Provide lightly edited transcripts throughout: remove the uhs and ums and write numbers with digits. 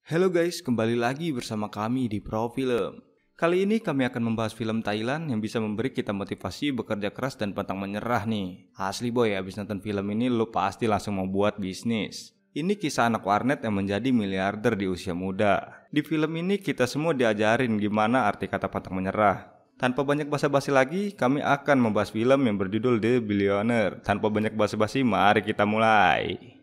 Halo guys, kembali lagi bersama kami di Pro Film. Kali ini kami akan membahas film Thailand yang bisa memberi kita motivasi bekerja keras dan pantang menyerah nih. Asli boy, abis nonton film ini lo pasti langsung mau buat bisnis. Ini kisah anak warnet yang menjadi miliarder di usia muda. Di film ini kita semua diajarin gimana arti kata pantang menyerah. Tanpa banyak basa-basi lagi, kami akan membahas film yang berjudul The Billionaire. Tanpa banyak basa-basi, mari kita mulai.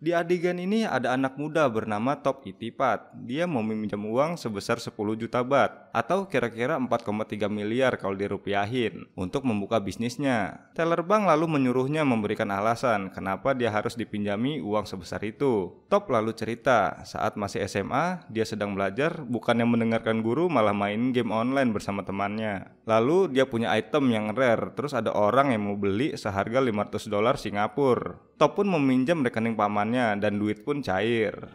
Di adegan ini ada anak muda bernama Top Itipat. Dia mau meminjam uang sebesar 10 juta baht atau kira-kira 4,3 miliar kalau dirupiahin untuk membuka bisnisnya. Teller bank lalu menyuruhnya memberikan alasan kenapa dia harus dipinjami uang sebesar itu. Top lalu cerita saat masih SMA dia sedang belajar, bukannya mendengarkan guru malah main game online bersama temannya. Lalu dia punya item yang rare, terus ada orang yang mau beli seharga $500 Singapura. Top pun meminjam rekening pamannya dan duit pun cair.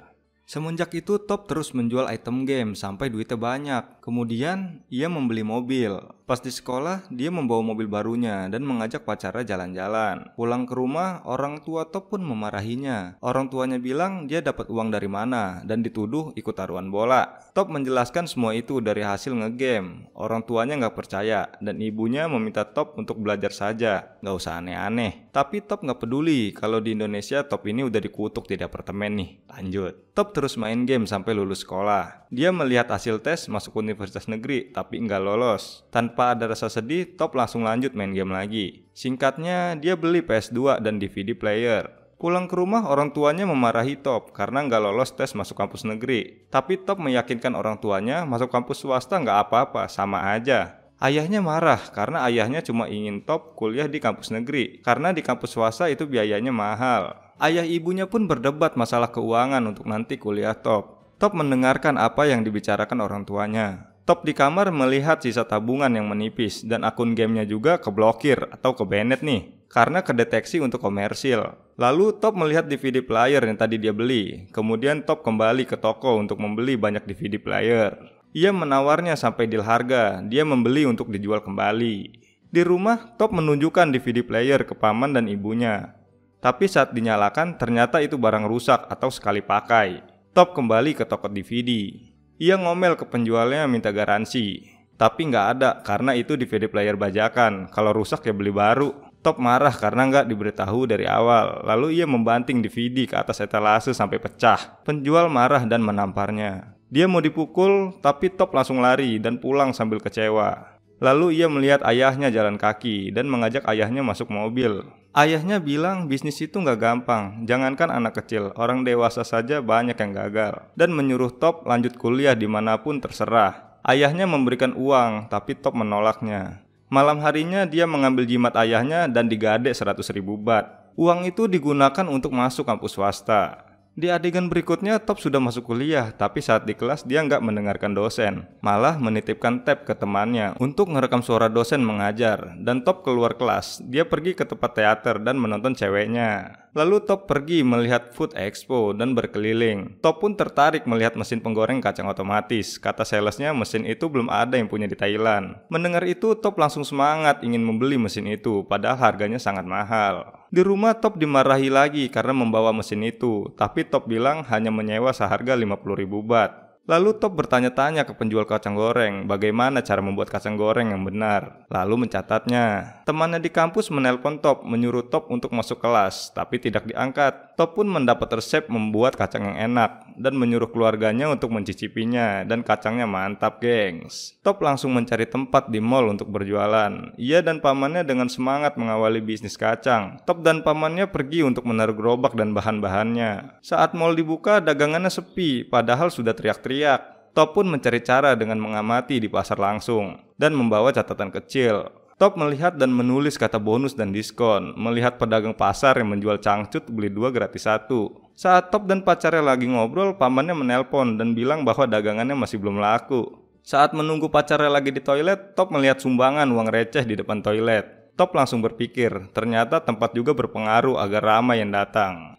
Semenjak itu Top terus menjual item game sampai duitnya banyak. Kemudian ia membeli mobil. Pas di sekolah dia membawa mobil barunya dan mengajak pacarnya jalan-jalan. Pulang ke rumah orang tua Top pun memarahinya. Orang tuanya bilang dia dapat uang dari mana dan dituduh ikut taruhan bola. Top menjelaskan semua itu dari hasil ngegame. Orang tuanya nggak percaya dan ibunya meminta Top untuk belajar saja. Nggak usah aneh-aneh. Tapi Top nggak peduli kalau di Indonesia Top ini udah dikutuk di apartemen nih. Lanjut. Top terus main game sampai lulus sekolah. Dia melihat hasil tes masuk universitas negeri tapi nggak lolos. Tanpa ada rasa sedih, Top langsung lanjut main game lagi. Singkatnya, dia beli PS2 dan DVD player. Pulang ke rumah, orang tuanya memarahi Top karena nggak lolos tes masuk kampus negeri. Tapi Top meyakinkan orang tuanya masuk kampus swasta nggak apa-apa, sama aja. Ayahnya marah karena ayahnya cuma ingin Top kuliah di kampus negeri. Karena di kampus swasta itu biayanya mahal. Ayah ibunya pun berdebat masalah keuangan untuk nanti kuliah Top. Top mendengarkan apa yang dibicarakan orang tuanya. Top di kamar melihat sisa tabungan yang menipis dan akun gamenya juga keblokir atau kebanet nih karena kedeteksi untuk komersil. Lalu Top melihat DVD player yang tadi dia beli. Kemudian Top kembali ke toko untuk membeli banyak DVD player. Ia menawarnya sampai deal harga. Dia membeli untuk dijual kembali. Di rumah Top menunjukkan DVD player ke paman dan ibunya. Tapi saat dinyalakan ternyata itu barang rusak atau sekali pakai. Top kembali ke toko DVD. Ia ngomel ke penjualnya minta garansi. Tapi nggak ada karena itu DVD player bajakan. Kalau rusak ya beli baru. Top marah karena nggak diberitahu dari awal. Lalu ia membanting DVD ke atas etalase sampai pecah. Penjual marah dan menamparnya. Dia mau dipukul tapi Top langsung lari dan pulang sambil kecewa. Lalu ia melihat ayahnya jalan kaki dan mengajak ayahnya masuk mobil. Ayahnya bilang bisnis itu nggak gampang, jangankan anak kecil, orang dewasa saja banyak yang gagal. Dan menyuruh Top lanjut kuliah dimanapun terserah. Ayahnya memberikan uang, tapi Top menolaknya. Malam harinya dia mengambil jimat ayahnya dan digade 100.000 baht. Uang itu digunakan untuk masuk kampus swasta. Di adegan berikutnya Top sudah masuk kuliah, tapi saat di kelas dia nggak mendengarkan dosen. Malah menitipkan tab ke temannya untuk ngerekam suara dosen mengajar. Dan Top keluar kelas, dia pergi ke tempat teater dan menonton ceweknya. Lalu Top pergi melihat food expo dan berkeliling. Top pun tertarik melihat mesin penggoreng kacang otomatis. Kata salesnya mesin itu belum ada yang punya di Thailand. Mendengar itu Top langsung semangat ingin membeli mesin itu, padahal harganya sangat mahal. Di rumah Top dimarahi lagi karena membawa mesin itu, tapi Top bilang hanya menyewa seharga 50.000 baht. Lalu Top bertanya-tanya ke penjual kacang goreng bagaimana cara membuat kacang goreng yang benar. Lalu mencatatnya. Temannya di kampus menelpon Top menyuruh Top untuk masuk kelas, tapi tidak diangkat. Top pun mendapat resep membuat kacang yang enak dan menyuruh keluarganya untuk mencicipinya dan kacangnya mantap gengs. Top langsung mencari tempat di mall untuk berjualan. Ia dan pamannya dengan semangat mengawali bisnis kacang. Top dan pamannya pergi untuk menaruh gerobak dan bahan-bahannya. Saat mall dibuka dagangannya sepi padahal sudah teriak-teriak. Top pun mencari cara dengan mengamati di pasar langsung dan membawa catatan kecil. Top melihat dan menulis kata bonus dan diskon. Melihat pedagang pasar yang menjual cangcut beli 2 gratis 1. Saat Top dan pacarnya lagi ngobrol, pamannya menelpon dan bilang bahwa dagangannya masih belum laku. Saat menunggu pacarnya lagi di toilet, Top melihat sumbangan uang receh di depan toilet. Top langsung berpikir, ternyata tempat juga berpengaruh agar ramai yang datang.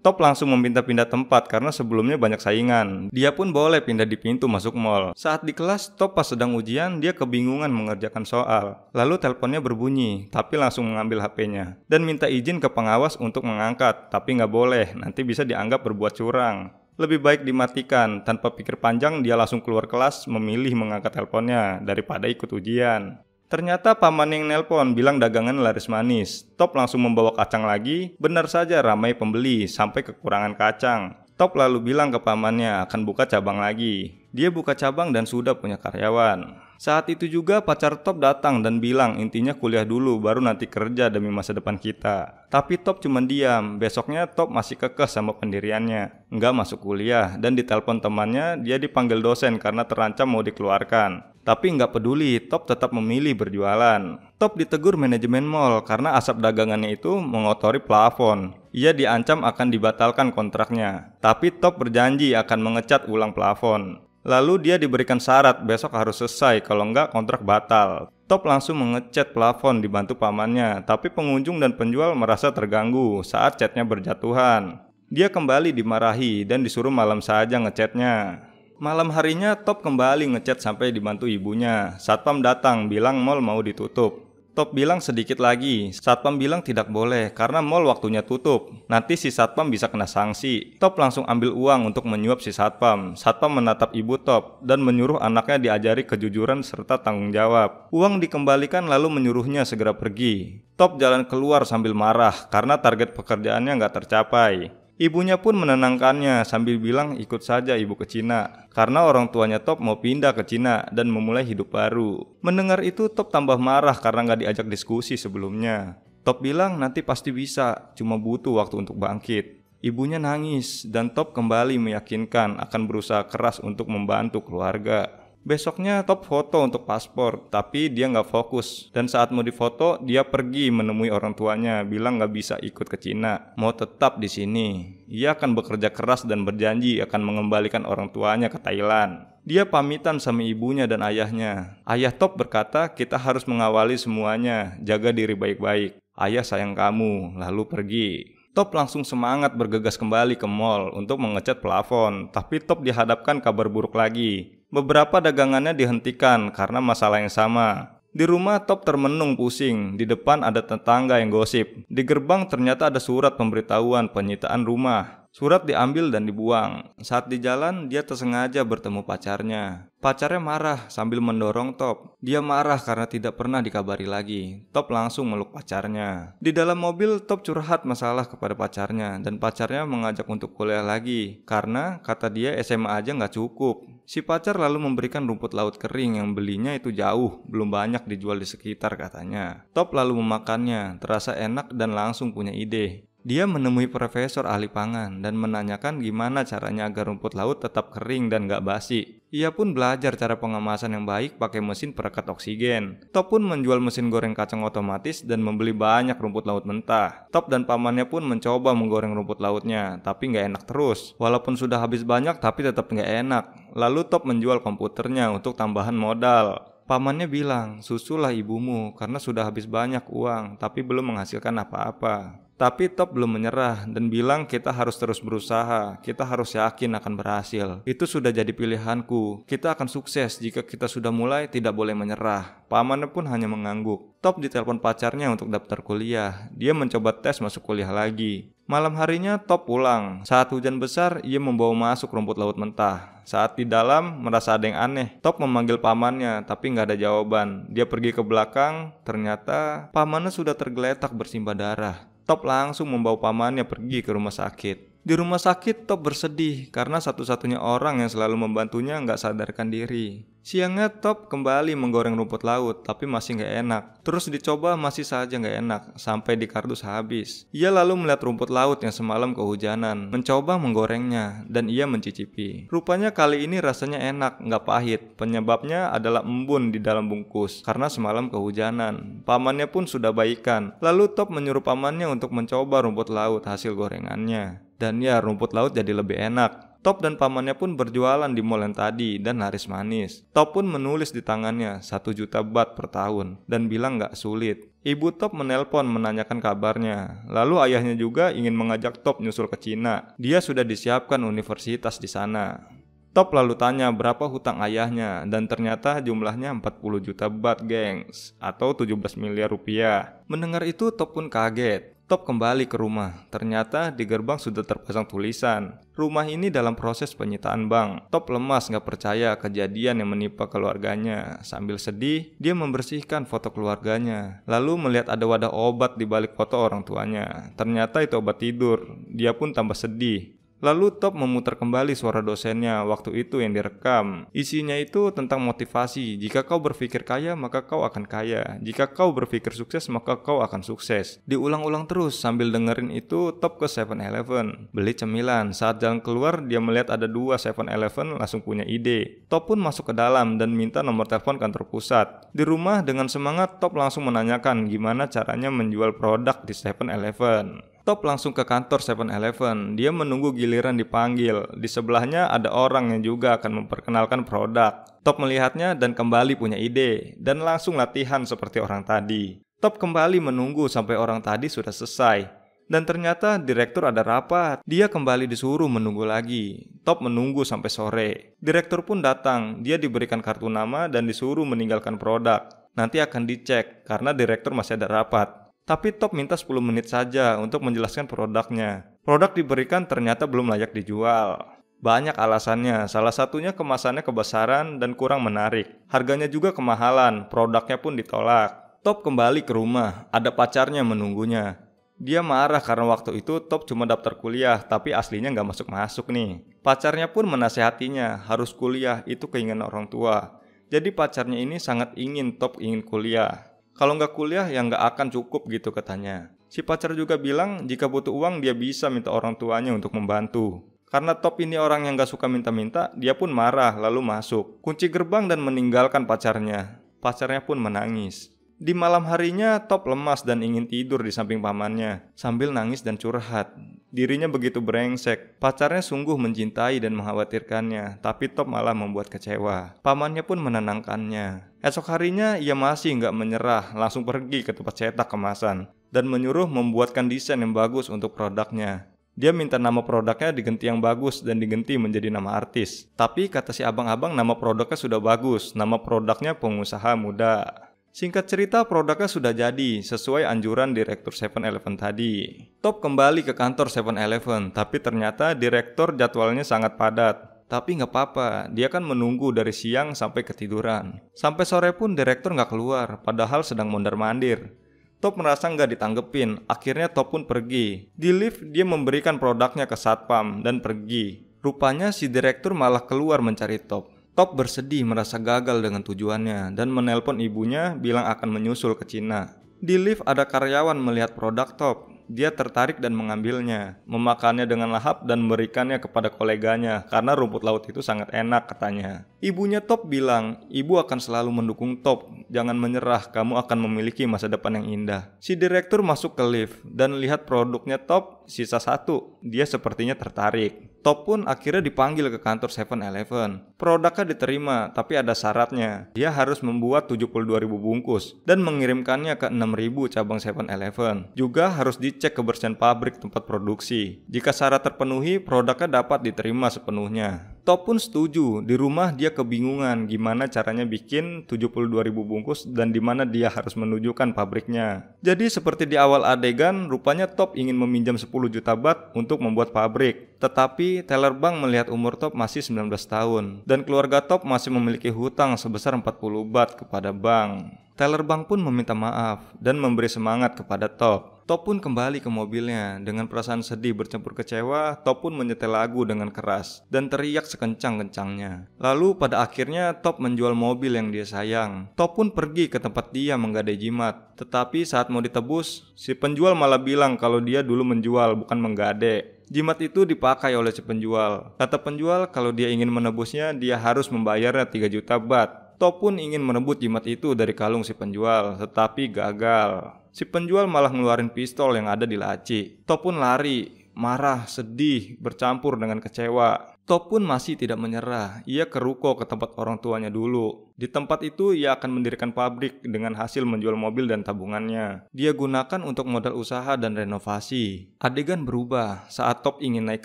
Top langsung meminta pindah tempat karena sebelumnya banyak saingan. Dia pun boleh pindah di pintu masuk mall. Saat di kelas, Top pas sedang ujian, dia kebingungan mengerjakan soal. Lalu teleponnya berbunyi, tapi langsung mengambil HP-nya. Dan minta izin ke pengawas untuk mengangkat, tapi nggak boleh, nanti bisa dianggap berbuat curang. Lebih baik dimatikan, tanpa pikir panjang dia langsung keluar kelas memilih mengangkat teleponnya daripada ikut ujian. Ternyata paman yang nelpon bilang dagangan laris manis. Top langsung membawa kacang lagi, benar saja ramai pembeli sampai kekurangan kacang. Top lalu bilang ke pamannya akan buka cabang lagi. Dia buka cabang dan sudah punya karyawan. Saat itu juga pacar Top datang dan bilang intinya kuliah dulu baru nanti kerja demi masa depan kita. Tapi Top cuma diam, besoknya Top masih kekeh sama pendiriannya. Nggak masuk kuliah dan ditelepon temannya dia dipanggil dosen karena terancam mau dikeluarkan. Tapi nggak peduli, Top tetap memilih berjualan. Top ditegur manajemen mall karena asap dagangannya itu mengotori plafon. Ia diancam akan dibatalkan kontraknya. Tapi Top berjanji akan mengecat ulang plafon. Lalu dia diberikan syarat besok harus selesai, kalau nggak kontrak batal. Top langsung mengecat plafon dibantu pamannya, tapi pengunjung dan penjual merasa terganggu saat catnya berjatuhan. Dia kembali dimarahi dan disuruh malam saja ngecatnya. Malam harinya Top kembali ngecat sampai dibantu ibunya. Satpam datang bilang mall mau ditutup. Top bilang sedikit lagi. Satpam bilang tidak boleh karena mall waktunya tutup. Nanti si satpam bisa kena sanksi. Top langsung ambil uang untuk menyuap si satpam. Satpam menatap ibu Top dan menyuruh anaknya diajari kejujuran serta tanggung jawab. Uang dikembalikan lalu menyuruhnya segera pergi. Top jalan keluar sambil marah karena target pekerjaannya nggak tercapai. Ibunya pun menenangkannya sambil bilang ikut saja ibu ke Cina. Karena orang tuanya Top mau pindah ke Cina dan memulai hidup baru. Mendengar itu Top tambah marah karena nggak diajak diskusi sebelumnya. Top bilang nanti pasti bisa, cuma butuh waktu untuk bangkit. Ibunya nangis dan Top kembali meyakinkan akan berusaha keras untuk membantu keluarga. Besoknya Top foto untuk paspor, tapi dia nggak fokus. Dan saat mau difoto, dia pergi menemui orang tuanya, bilang nggak bisa ikut ke Cina, mau tetap di sini. Ia akan bekerja keras dan berjanji akan mengembalikan orang tuanya ke Thailand. Dia pamitan sama ibunya dan ayahnya. Ayah Top berkata, kita harus mengawali semuanya, jaga diri baik-baik. Ayah sayang kamu, lalu pergi. Top langsung semangat bergegas kembali ke mall untuk mengecat plafon, tapi Top dihadapkan kabar buruk lagi. Beberapa dagangannya dihentikan karena masalah yang sama. Di rumah Top termenung pusing, di depan ada tetangga yang gosip. Di gerbang ternyata ada surat pemberitahuan penyitaan rumah. Surat diambil dan dibuang. Saat di jalan dia tersengaja bertemu pacarnya. Pacarnya marah sambil mendorong Top. Dia marah karena tidak pernah dikabari lagi. Top langsung meluk pacarnya. Di dalam mobil Top curhat masalah kepada pacarnya dan pacarnya mengajak untuk kuliah lagi karena kata dia SMA aja nggak cukup. Si pacar lalu memberikan rumput laut kering yang belinya itu jauh, belum banyak dijual di sekitar katanya. Top lalu memakannya, terasa enak dan langsung punya ide. Dia menemui profesor ahli pangan dan menanyakan gimana caranya agar rumput laut tetap kering dan gak basi. Ia pun belajar cara pengemasan yang baik pakai mesin perekat oksigen. Top pun menjual mesin goreng kacang otomatis dan membeli banyak rumput laut mentah. Top dan pamannya pun mencoba menggoreng rumput lautnya, tapi gak enak terus. Walaupun sudah habis banyak tapi tetap gak enak. Lalu Top menjual komputernya untuk tambahan modal. Pamannya bilang, susulah ibumu karena sudah habis banyak uang tapi belum menghasilkan apa-apa. Tapi Top belum menyerah dan bilang kita harus terus berusaha, kita harus yakin akan berhasil. Itu sudah jadi pilihanku, kita akan sukses jika kita sudah mulai tidak boleh menyerah. Pamannya pun hanya mengangguk. Top ditelepon pacarnya untuk daftar kuliah, dia mencoba tes masuk kuliah lagi. Malam harinya Top pulang, saat hujan besar ia membawa masuk rumput laut mentah. Saat di dalam merasa ada yang aneh, Top memanggil pamannya tapi nggak ada jawaban. Dia pergi ke belakang, ternyata pamannya sudah tergeletak bersimbah darah. Top langsung membawa pamannya pergi ke rumah sakit. Di rumah sakit Top bersedih karena satu-satunya orang yang selalu membantunya nggak sadarkan diri. Siangnya Top kembali menggoreng rumput laut tapi masih nggak enak. Terus dicoba masih saja nggak enak sampai di kardus habis. Ia lalu melihat rumput laut yang semalam kehujanan, mencoba menggorengnya dan ia mencicipi. Rupanya kali ini rasanya enak, nggak pahit. Penyebabnya adalah embun di dalam bungkus karena semalam kehujanan. Pamannya pun sudah baikan. Lalu Top menyuruh pamannya untuk mencoba rumput laut hasil gorengannya. Dan ya rumput laut jadi lebih enak. Top dan pamannya pun berjualan di mall yang tadi dan laris manis. Top pun menulis di tangannya 1 juta baht per tahun dan bilang gak sulit. Ibu Top menelpon menanyakan kabarnya. Lalu ayahnya juga ingin mengajak Top nyusul ke Cina. Dia sudah disiapkan universitas di sana. Top lalu tanya berapa hutang ayahnya dan ternyata jumlahnya 40 juta baht gengs atau 17 miliar rupiah. Mendengar itu Top pun kaget. Top kembali ke rumah. Ternyata di gerbang sudah terpasang tulisan, rumah ini dalam proses penyitaan bank. Top lemas gak percaya kejadian yang menimpa keluarganya. Sambil sedih, dia membersihkan foto keluarganya. Lalu melihat ada wadah obat di balik foto orang tuanya. Ternyata itu obat tidur. Dia pun tambah sedih. Lalu Top memutar kembali suara dosennya waktu itu yang direkam. Isinya itu tentang motivasi. Jika kau berpikir kaya, maka kau akan kaya. Jika kau berpikir sukses, maka kau akan sukses. Diulang-ulang terus. Sambil dengerin itu, Top ke 7-Eleven beli cemilan. Saat jalan keluar, dia melihat ada 2 7-Eleven, langsung punya ide. Top pun masuk ke dalam dan minta nomor telepon kantor pusat. Di rumah dengan semangat, Top langsung menanyakan gimana caranya menjual produk di 7-Eleven. Top langsung ke kantor 7-Eleven. Dia menunggu giliran dipanggil. Di sebelahnya ada orang yang juga akan memperkenalkan produk. Top melihatnya dan kembali punya ide. Dan langsung latihan seperti orang tadi. Top kembali menunggu sampai orang tadi sudah selesai. Dan ternyata direktur ada rapat. Dia kembali disuruh menunggu lagi. Top menunggu sampai sore. Direktur pun datang. Dia diberikan kartu nama dan disuruh meninggalkan produk. Nanti akan dicek karena direktur masih ada rapat. Tapi Top minta 10 menit saja untuk menjelaskan produknya. Produk diberikan ternyata belum layak dijual. Banyak alasannya, salah satunya kemasannya kebesaran dan kurang menarik. Harganya juga kemahalan, produknya pun ditolak. Top kembali ke rumah, ada pacarnya menunggunya. Dia marah karena waktu itu Top cuma daftar kuliah, tapi aslinya nggak masuk-masuk nih. Pacarnya pun menasehatinya, harus kuliah, itu keinginan orang tua. Jadi pacarnya ini sangat ingin Top ingin kuliah. Kalau nggak kuliah ya nggak akan cukup gitu katanya. Si pacar juga bilang jika butuh uang dia bisa minta orang tuanya untuk membantu. Karena Top ini orang yang nggak suka minta-minta, dia pun marah lalu masuk. Kunci gerbang dan meninggalkan pacarnya. Pacarnya pun menangis. Di malam harinya Top lemas dan ingin tidur di samping pamannya. Sambil nangis dan curhat. Dirinya begitu brengsek. Pacarnya sungguh mencintai dan mengkhawatirkannya. Tapi Top malah membuat kecewa. Pamannya pun menenangkannya. Esok harinya ia masih nggak menyerah, langsung pergi ke tempat cetak kemasan dan menyuruh membuatkan desain yang bagus untuk produknya. Dia minta nama produknya diganti yang bagus dan diganti menjadi nama artis. Tapi kata si abang-abang nama produknya sudah bagus, nama produknya pengusaha muda. Singkat cerita produknya sudah jadi sesuai anjuran direktur 7-Eleven tadi. Top kembali ke kantor 7-Eleven, tapi ternyata direktur jadwalnya sangat padat. Tapi nggak apa-apa, dia kan menunggu dari siang sampai ketiduran. Sampai sore pun direktur nggak keluar, padahal sedang mondar-mandir. Top merasa nggak ditanggepin, akhirnya Top pun pergi. Di lift, dia memberikan produknya ke satpam dan pergi. Rupanya si direktur malah keluar mencari Top. Top bersedih merasa gagal dengan tujuannya dan menelpon ibunya bilang akan menyusul ke Cina. Di lift ada karyawan melihat produk Top. Dia tertarik dan mengambilnya, memakannya dengan lahap dan memberikannya kepada koleganya karena rumput laut itu sangat enak katanya. Ibunya Top bilang, ibu akan selalu mendukung Top, jangan menyerah, kamu akan memiliki masa depan yang indah. Si direktur masuk ke lift dan lihat produknya Top, sisa 1, dia sepertinya tertarik. Top pun akhirnya dipanggil ke kantor 7-Eleven. Produknya diterima, tapi ada syaratnya. Dia harus membuat 72.000 bungkus dan mengirimkannya ke 6.000 cabang 7-Eleven. Juga harus dicek kebersihan pabrik tempat produksi. Jika syarat terpenuhi, produknya dapat diterima sepenuhnya. Top pun setuju. Di rumah dia kebingungan gimana caranya bikin 72.000 bungkus dan di mana dia harus menunjukkan pabriknya. Jadi seperti di awal adegan, rupanya Top ingin meminjam 10 juta baht untuk membuat pabrik. Tetapi teller bank melihat umur Top masih 19 tahun dan keluarga Top masih memiliki hutang sebesar 40 baht kepada bank. Teller bank pun meminta maaf dan memberi semangat kepada Top. Top pun kembali ke mobilnya. Dengan perasaan sedih bercampur kecewa, Top pun menyetel lagu dengan keras dan teriak sekencang-kencangnya. Lalu pada akhirnya Top menjual mobil yang dia sayang. Top pun pergi ke tempat dia menggadai jimat. Tetapi saat mau ditebus, si penjual malah bilang kalau dia dulu menjual bukan menggadai. Jimat itu dipakai oleh si penjual. Kata penjual kalau dia ingin menebusnya, dia harus membayarnya 3 juta baht. Top pun ingin merebut jimat itu dari kalung si penjual, tetapi gagal. Si penjual malah ngeluarin pistol yang ada di laci. Top pun lari, marah, sedih, bercampur dengan kecewa. Top pun masih tidak menyerah. Ia ke ruko ke tempat orang tuanya dulu. Di tempat itu ia akan mendirikan pabrik dengan hasil menjual mobil dan tabungannya. Dia gunakan untuk modal usaha dan renovasi. Adegan berubah saat Top ingin naik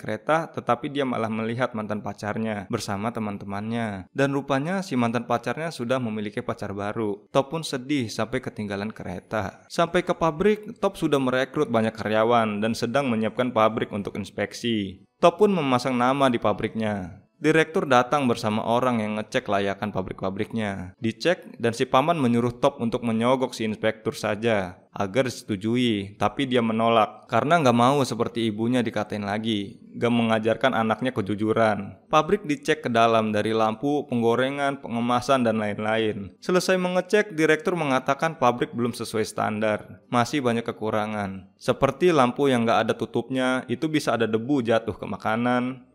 kereta, tetapi dia malah melihat mantan pacarnya bersama teman-temannya. Dan rupanya si mantan pacarnya sudah memiliki pacar baru. Top pun sedih sampai ketinggalan kereta. Sampai ke pabrik, Top sudah merekrut banyak karyawan dan sedang menyiapkan pabrik untuk inspeksi. Top pun memasang nama di pabriknya. Direktur datang bersama orang yang ngecek layakan pabrik-pabriknya. Dicek dan si paman menyuruh Top untuk menyogok si inspektur saja agar disetujui, tapi dia menolak karena nggak mau seperti ibunya dikatain lagi, nggak mengajarkan anaknya kejujuran. Pabrik dicek ke dalam dari lampu, penggorengan, pengemasan, dan lain-lain. Selesai mengecek, direktur mengatakan pabrik belum sesuai standar, masih banyak kekurangan. Seperti lampu yang nggak ada tutupnya, itu bisa ada debu jatuh ke makanan.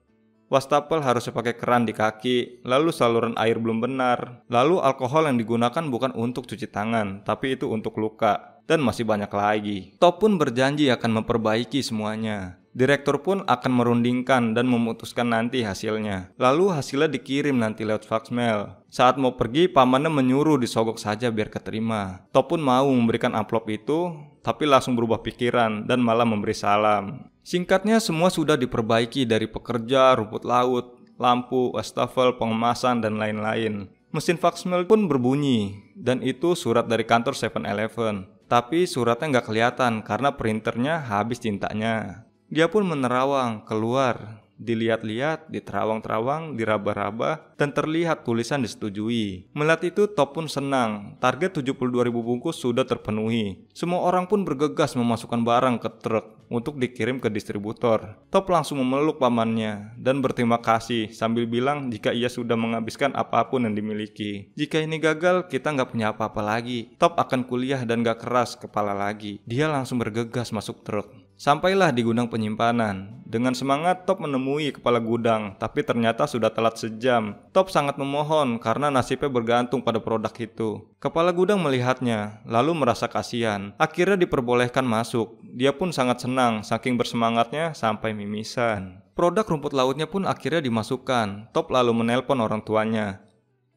Wastafel harus pakai keran di kaki, lalu saluran air belum benar, lalu alkohol yang digunakan bukan untuk cuci tangan, tapi itu untuk luka, dan masih banyak lagi. Top pun berjanji akan memperbaiki semuanya. Direktur pun akan merundingkan dan memutuskan nanti hasilnya. Lalu hasilnya dikirim nanti lewat faxmail. Saat mau pergi, pamannya menyuruh disogok saja biar keterima. Top pun mau memberikan amplop itu, tapi langsung berubah pikiran dan malah memberi salam. Singkatnya, semua sudah diperbaiki dari pekerja, rumput laut, lampu, wastafel, pengemasan, dan lain-lain. Mesin faxmail pun berbunyi, dan itu surat dari kantor 7-Eleven. Tapi suratnya nggak kelihatan karena printernya habis tintanya. Dia pun menerawang keluar, dilihat-lihat, diterawang-terawang, diraba-raba, dan terlihat tulisan disetujui. Melihat itu, Top pun senang. Target 72.000 bungkus sudah terpenuhi. Semua orang pun bergegas memasukkan barang ke truk untuk dikirim ke distributor. Top langsung memeluk pamannya dan berterima kasih sambil bilang jika ia sudah menghabiskan apapun yang dimiliki. Jika ini gagal, kita nggak punya apa-apa lagi. Top akan kuliah dan gak keras kepala lagi. Dia langsung bergegas masuk truk. Sampailah di gudang penyimpanan. Dengan semangat, Top menemui kepala gudang, tapi ternyata sudah telat sejam. Top sangat memohon karena nasibnya bergantung pada produk itu. Kepala gudang melihatnya, lalu merasa kasihan. Akhirnya diperbolehkan masuk. Dia pun sangat senang, saking bersemangatnya sampai mimisan. Produk rumput lautnya pun akhirnya dimasukkan. Top lalu menelpon orang tuanya.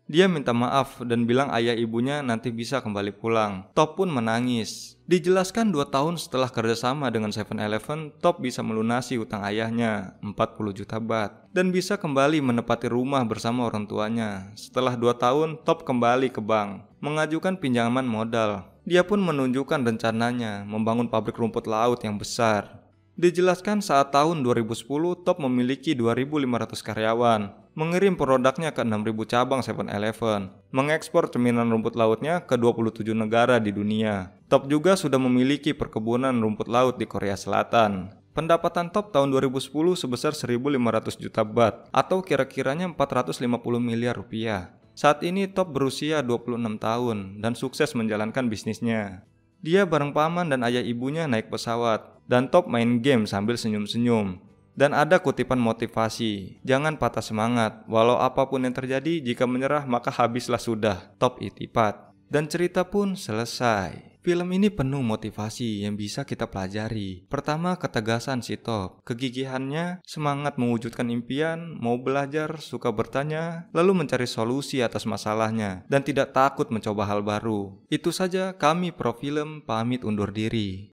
Dia minta maaf dan bilang ayah ibunya nanti bisa kembali pulang. Top pun menangis. Dijelaskan 2 tahun setelah kerjasama dengan 7-Eleven, Top bisa melunasi utang ayahnya, 40 juta baht. Dan bisa kembali menepati rumah bersama orang tuanya. Setelah 2 tahun, Top kembali ke bank, mengajukan pinjaman modal. Dia pun menunjukkan rencananya, membangun pabrik rumput laut yang besar. Dijelaskan saat tahun 2010, Top memiliki 2.500 karyawan, mengirim produknya ke 6.000 cabang 7-Eleven, mengekspor cerminan rumput lautnya ke 27 negara di dunia. Top juga sudah memiliki perkebunan rumput laut di Korea Selatan. Pendapatan Top tahun 2010 sebesar 1.500 juta baht atau kira-kiranya 450 miliar rupiah. Saat ini Top berusia 26 tahun dan sukses menjalankan bisnisnya. Dia bareng paman dan ayah ibunya naik pesawat, dan Top main game sambil senyum-senyum. Dan ada kutipan motivasi, jangan patah semangat, walau apapun yang terjadi, jika menyerah maka habislah sudah, Top Itipat. Dan cerita pun selesai. Film ini penuh motivasi yang bisa kita pelajari. Pertama, ketegasan si Top, kegigihannya, semangat mewujudkan impian, mau belajar, suka bertanya, lalu mencari solusi atas masalahnya, dan tidak takut mencoba hal baru. Itu saja, kami Profilm pamit undur diri.